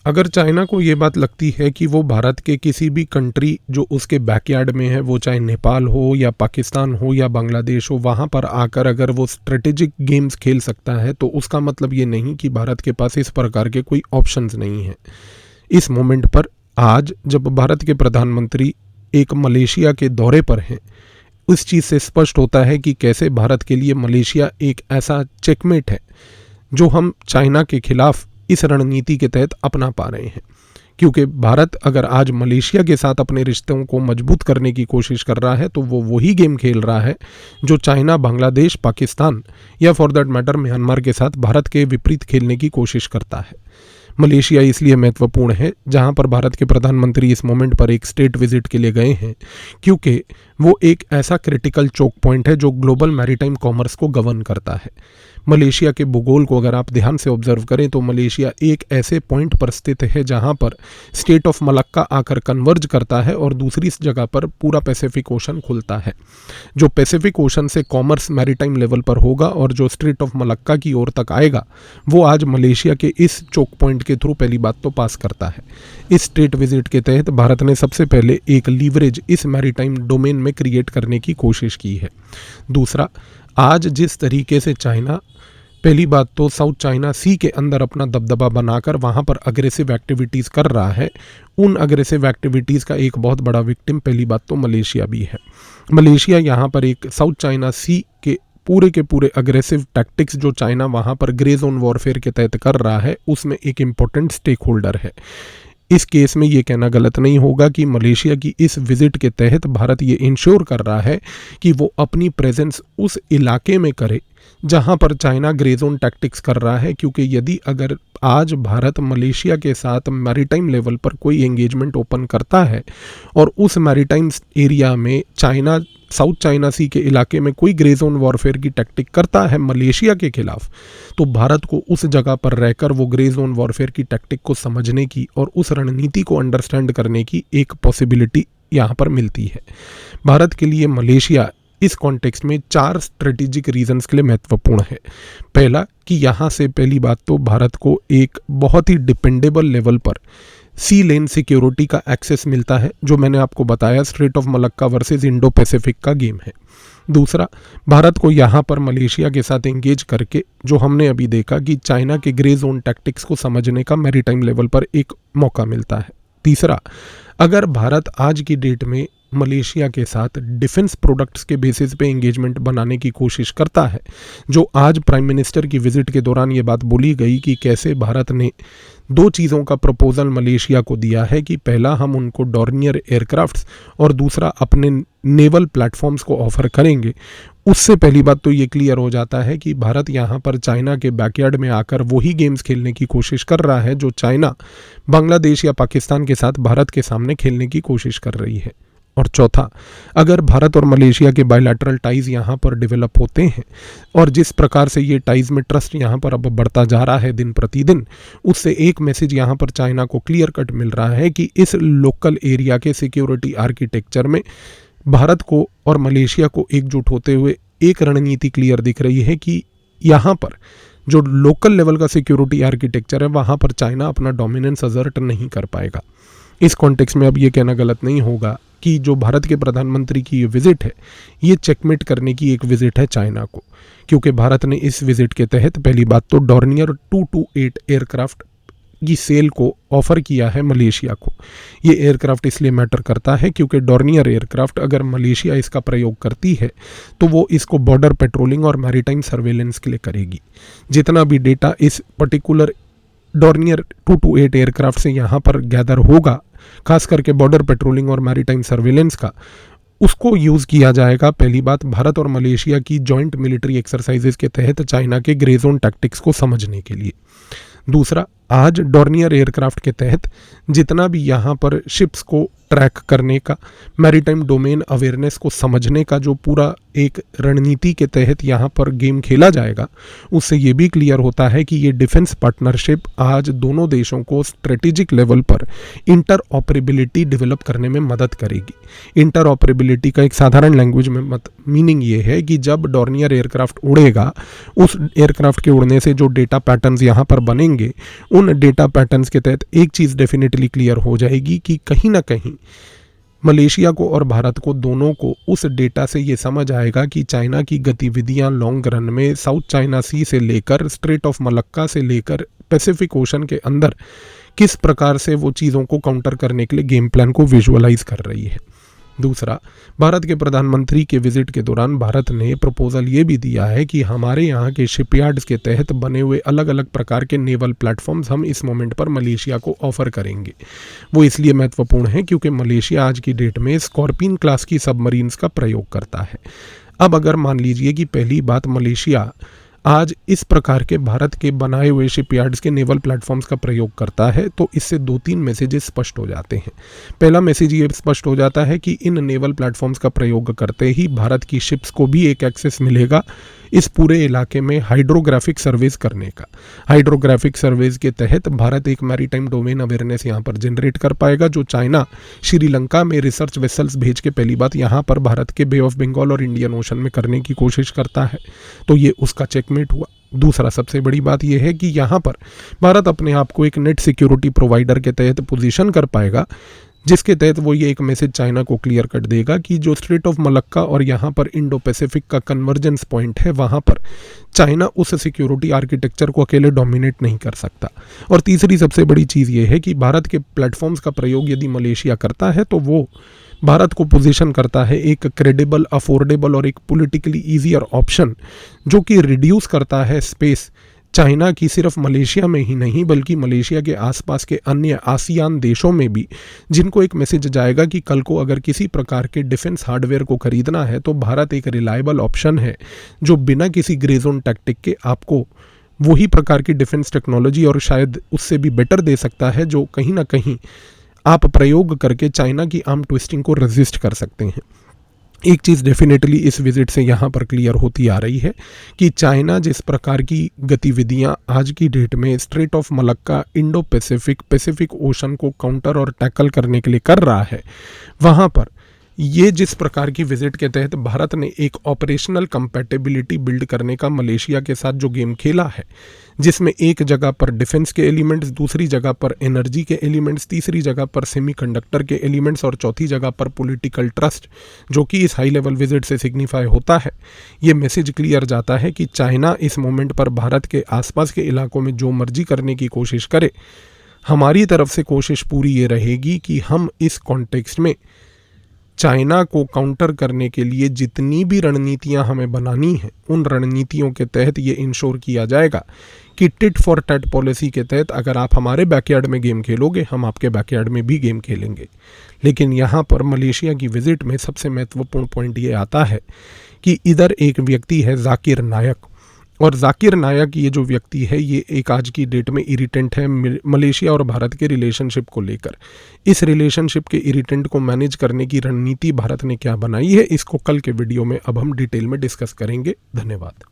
अगर चाइना को ये बात लगती है कि वो भारत के किसी भी कंट्री जो उसके बैकयार्ड में है, वो चाहे नेपाल हो या पाकिस्तान हो या बांग्लादेश हो, वहाँ पर आकर अगर वो स्ट्रेटेजिक गेम्स खेल सकता है, तो उसका मतलब ये नहीं कि भारत के पास इस प्रकार के कोई ऑप्शंस नहीं हैं। इस मोमेंट पर आज जब भारत के प्रधानमंत्री एक मलेशिया के दौरे पर हैं, उस चीज़ से स्पष्ट होता है कि कैसे भारत के लिए मलेशिया एक ऐसा चेकमेट है जो हम चाइना के खिलाफ इस रणनीति के तहत अपना पा रहे हैं। क्योंकि भारत अगर आज मलेशिया के साथ अपने रिश्तों को मजबूत करने की कोशिश कर रहा है, तो वो वही गेम खेल रहा है जो चाइना, बांग्लादेश, पाकिस्तान या फॉर दैट मैटर म्यांमार के साथ भारत के विपरीत खेलने की कोशिश करता है। मलेशिया इसलिए महत्वपूर्ण है, जहां पर भारत के प्रधानमंत्री इस मोमेंट पर एक स्टेट विजिट के लिए गए हैं, क्योंकि वो एक ऐसा क्रिटिकल चोक पॉइंट है जो ग्लोबल मैरीटाइम कॉमर्स को गवर्न करता है। मलेशिया के भूगोल को अगर आप ध्यान से ऑब्जर्व करें तो मलेशिया एक ऐसे पॉइंट पर स्थित है जहां पर स्टेट ऑफ मलक्का आकर कन्वर्ज करता है और दूसरी जगह पर पूरा पैसिफिक ओशन खुलता है। जो पैसिफिक ओशन से कॉमर्स मैरीटाइम लेवल पर होगा और जो स्ट्रेट ऑफ मलक्का की ओर तक आएगा, वो आज मलेशिया के इस चोक पॉइंट के थ्रू पहली बात तो पास करता है। इस स्टेट विजिट के तहत भारत ने सबसे पहले एक लीवरेज इस मैरीटाइम डोमेन में क्रिएट करने की कोशिश की है। दूसरा, आज जिस तरीके से चाइना पहली बात तो साउथ चाइना सी के अंदर अपना दबदबा बनाकर वहाँ पर अग्रेसिव एक्टिविटीज़ कर रहा है, उन अग्रेसिव एक्टिविटीज़ का एक बहुत बड़ा विक्टिम पहली बात तो मलेशिया भी है। मलेशिया यहाँ पर एक साउथ चाइना सी के पूरे अग्रेसिव टैक्टिक्स जो चाइना वहाँ पर ग्रे जोन वॉरफेयर के तहत कर रहा है, उसमें एक इम्पोर्टेंट स्टेक होल्डर है। इस केस में ये कहना गलत नहीं होगा कि मलेशिया की इस विजिट के तहत भारत ये इंश्योर कर रहा है कि वो अपनी प्रेजेंस उस इलाके में करे जहां पर चाइना ग्रे जोन टैक्टिक्स कर रहा है। क्योंकि यदि अगर आज भारत मलेशिया के साथ मैरीटाइम लेवल पर कोई एंगेजमेंट ओपन करता है और उस मैरीटाइम एरिया में चाइना साउथ चाइना सी के इलाके में कोई ग्रे जोन वॉरफेयर की टैक्टिक करता है मलेशिया के खिलाफ, तो भारत को उस जगह पर रहकर वो ग्रे जोन वॉरफेयर की टैक्टिक को समझने की और उस रणनीति को अंडरस्टैंड करने की एक पॉसिबिलिटी यहाँ पर मिलती है। भारत के लिए मलेशिया इस कॉन्टेक्स्ट में 4 स्ट्रेटेजिक रीजंस के लिए महत्वपूर्ण है। पहला कि यहाँ से पहली बात तो भारत को एक बहुत ही डिपेंडेबल लेवल पर सी लेन सिक्योरिटी का एक्सेस मिलता है, जो मैंने आपको बताया straight of Malacca versus Indo Pacific का गेम है। दूसरा, भारत को यहाँ पर मलेशिया के साथ एंगेज करके जो हमने अभी देखा कि चाइना के ग्रे जोन टैक्टिक्स को समझने का मैरीटाइम लेवल पर एक मौका मिलता है। तीसरा, अगर भारत आज की डेट में मलेशिया के साथ डिफेंस प्रोडक्ट्स के बेसिस पे एंगेजमेंट बनाने की कोशिश करता है, जो आज प्राइम मिनिस्टर की विजिट के दौरान ये बात बोली गई कि कैसे भारत ने 2 चीज़ों का प्रपोजल मलेशिया को दिया है कि पहला हम उनको डॉर्नियर एयरक्राफ्ट्स और दूसरा अपने नेवल प्लेटफॉर्म्स को ऑफर करेंगे। उससे पहली बात तो ये क्लियर हो जाता है कि भारत यहाँ पर चाइना के बैकयार्ड में आकर वही गेम्स खेलने की कोशिश कर रहा है जो चाइना बांग्लादेश या पाकिस्तान के साथ भारत के सामने खेलने की कोशिश कर रही है। और चौथा, अगर भारत और मलेशिया के बायलैटरल टाइज यहाँ पर डेवलप होते हैं और जिस प्रकार से ये टाइज में ट्रस्ट यहाँ पर अब बढ़ता जा रहा है दिन प्रतिदिन, उससे एक मैसेज यहाँ पर चाइना को क्लियर कट मिल रहा है कि इस लोकल एरिया के सिक्योरिटी आर्किटेक्चर में भारत को और मलेशिया को एकजुट होते हुए एक रणनीति क्लियर दिख रही है कि यहाँ पर जो लोकल लेवल का सिक्योरिटी आर्किटेक्चर है, वहाँ पर चाइना अपना डोमिनेंस असर्ट नहीं कर पाएगा। इस कॉन्टेक्स्ट में अब ये कहना गलत नहीं होगा कि जो भारत के प्रधानमंत्री की ये विजिट है, ये चेकमेट करने की एक विजिट है चाइना को, क्योंकि भारत ने इस विजिट के तहत पहली बात तो डॉर्नियर 228 एयरक्राफ्ट की सेल को ऑफर किया है मलेशिया को। ये एयरक्राफ्ट इसलिए मैटर करता है क्योंकि डॉर्नियर एयरक्राफ्ट अगर मलेशिया इसका प्रयोग करती है तो वो इसको बॉर्डर पेट्रोलिंग और मैरीटाइम सर्वेलेंस के लिए करेगी। जितना भी डेटा इस पर्टिकुलर डॉर्नियर 228 एयरक्राफ्ट से यहाँ पर गैदर होगा, खास करके बॉर्डर पेट्रोलिंग और मैरीटाइम सर्वेलेंस का, उसको यूज़ किया जाएगा पहली बात भारत और मलेशिया की जॉइंट मिलिट्री एक्सरसाइजेज के तहत चाइना के ग्रे जोन टैक्टिक्स को समझने के लिए। दूसरा, आज डॉर्नियर एयरक्राफ्ट के तहत जितना भी यहाँ पर शिप्स को ट्रैक करने का, मैरीटाइम डोमेन अवेयरनेस को समझने का जो पूरा एक रणनीति के तहत यहाँ पर गेम खेला जाएगा, उससे ये भी क्लियर होता है कि ये डिफेंस पार्टनरशिप आज दोनों देशों को स्ट्रेटेजिक लेवल पर इंटर ऑपरेबिलिटी डेवलप करने में मदद करेगी। इंटर ऑपरेबिलिटी का एक साधारण लैंग्वेज में मीनिंग ये है कि जब डॉर्नियर एयरक्राफ्ट उड़ेगा, उस एयरक्राफ्ट के उड़ने से जो डेटा पैटर्न्स यहाँ पर बनेंगे, उन डेटा पैटर्न्स के तहत एक चीज़ डेफिनेटली क्लियर हो जाएगी कि कहीं ना कहीं मलेशिया को और भारत को दोनों को उस डेटा से ये समझ आएगा कि चाइना की गतिविधियां लॉन्ग रन में साउथ चाइना सी से लेकर स्ट्रेट ऑफ मलक्का से लेकर पैसिफिक ओशन के अंदर किस प्रकार से वो चीज़ों को काउंटर करने के लिए गेम प्लान को विजुअलाइज कर रही है। दूसरा, भारत के प्रधानमंत्री के विजिट के दौरान भारत ने प्रपोजल ये भी दिया है कि हमारे यहाँ के शिपयार्ड्स के तहत बने हुए अलग अलग प्रकार के नेवल प्लेटफॉर्म्स हम इस मोमेंट पर मलेशिया को ऑफर करेंगे। वो इसलिए महत्वपूर्ण है क्योंकि मलेशिया आज की डेट में स्कॉर्पियन क्लास की सबमरीन्स का प्रयोग करता है। अब अगर मान लीजिए कि पहली बात मलेशिया आज इस प्रकार के भारत के बनाए हुए शिपयार्ड्स के नेवल प्लेटफॉर्म्स का प्रयोग करता है, तो इससे 2-3 मैसेजेस स्पष्ट हो जाते हैं। पहला मैसेज ये स्पष्ट हो जाता है कि इन नेवल प्लेटफॉर्म्स का प्रयोग करते ही भारत की शिप्स को भी एक एक्सेस मिलेगा इस पूरे इलाके में हाइड्रोग्राफिक सर्वेज करने का। हाइड्रोग्राफिक सर्वेज के तहत भारत एक मैरीटाइम डोमेन अवेयरनेस यहाँ पर जनरेट कर पाएगा, जो चाइना श्रीलंका में रिसर्च वेसल्स भेज के पहली बात यहाँ पर भारत के बे ऑफ बंगाल और इंडियन ओशन में करने की कोशिश करता है, तो ये उसका चेकमेट हुआ। दूसरा सबसे बड़ी बात यह है कि यहाँ पर भारत अपने आप को एक नेट सिक्योरिटी प्रोवाइडर के तहत पोजीशन कर पाएगा, जिसके तहत वो ये एक मैसेज चाइना को क्लियर कर देगा कि जो स्ट्रेट ऑफ मलक्का और यहाँ पर इंडो पैसिफिक का कन्वर्जेंस पॉइंट है, वहाँ पर चाइना उस सिक्योरिटी आर्किटेक्चर को अकेले डोमिनेट नहीं कर सकता। और तीसरी सबसे बड़ी चीज़ ये है कि भारत के प्लेटफॉर्म्स का प्रयोग यदि मलेशिया करता है तो वो भारत को पोजीशन करता है एक क्रेडिबल, अफोर्डेबल और एक पॉलिटिकली ईजियर ऑप्शन, जो कि रिड्यूस करता है स्पेस चाइना की सिर्फ मलेशिया में ही नहीं बल्कि मलेशिया के आसपास के अन्य आसियान देशों में भी, जिनको एक मैसेज जाएगा कि कल को अगर किसी प्रकार के डिफेंस हार्डवेयर को खरीदना है तो भारत एक रिलायबल ऑप्शन है जो बिना किसी ग्रे जोन टैक्टिक के आपको वही प्रकार की डिफेंस टेक्नोलॉजी और शायद उससे भी बेटर दे सकता है, जो कहीं ना कहीं आप प्रयोग करके चाइना की आर्म ट्विस्टिंग को रेजिस्ट कर सकते हैं। एक चीज़ डेफिनेटली इस विजिट से यहाँ पर क्लियर होती आ रही है कि चाइना जिस प्रकार की गतिविधियाँ आज की डेट में straight of Malacca, Indo Pacific ocean को काउंटर और टैकल करने के लिए कर रहा है, वहाँ पर ये जिस प्रकार की विजिट के तहत भारत ने एक ऑपरेशनल कंपैटिबिलिटी बिल्ड करने का मलेशिया के साथ जो गेम खेला है, जिसमें एक जगह पर डिफेंस के एलिमेंट्स, दूसरी जगह पर एनर्जी के एलिमेंट्स, तीसरी जगह पर सेमीकंडक्टर के एलिमेंट्स और चौथी जगह पर पॉलिटिकल ट्रस्ट, जो कि इस हाई लेवल विजिट से सिग्निफाई होता है, ये मैसेज क्लियर जाता है कि चाइना इस मोमेंट पर भारत के आसपास के इलाकों में जो मर्जी करने की कोशिश करे, हमारी तरफ से कोशिश पूरी ये रहेगी कि हम इस कॉन्टेक्स्ट में चाइना को काउंटर करने के लिए जितनी भी रणनीतियां हमें बनानी हैं, उन रणनीतियों के तहत ये इंश्योर किया जाएगा कि टिट फॉर टैट पॉलिसी के तहत अगर आप हमारे बैकयार्ड में गेम खेलोगे, हम आपके बैकयार्ड में भी गेम खेलेंगे। लेकिन यहाँ पर मलेशिया की विजिट में सबसे महत्वपूर्ण पॉइंट ये आता है कि इधर एक व्यक्ति है जाकिर नायक, और जाकिर नायक ये जो व्यक्ति है ये एक आज की डेट में इरिटेंट है मलेशिया और भारत के रिलेशनशिप को लेकर। इस रिलेशनशिप के इरिटेंट को मैनेज करने की रणनीति भारत ने क्या बनाई है, इसको कल के वीडियो में अब हम डिटेल में डिस्कस करेंगे। धन्यवाद।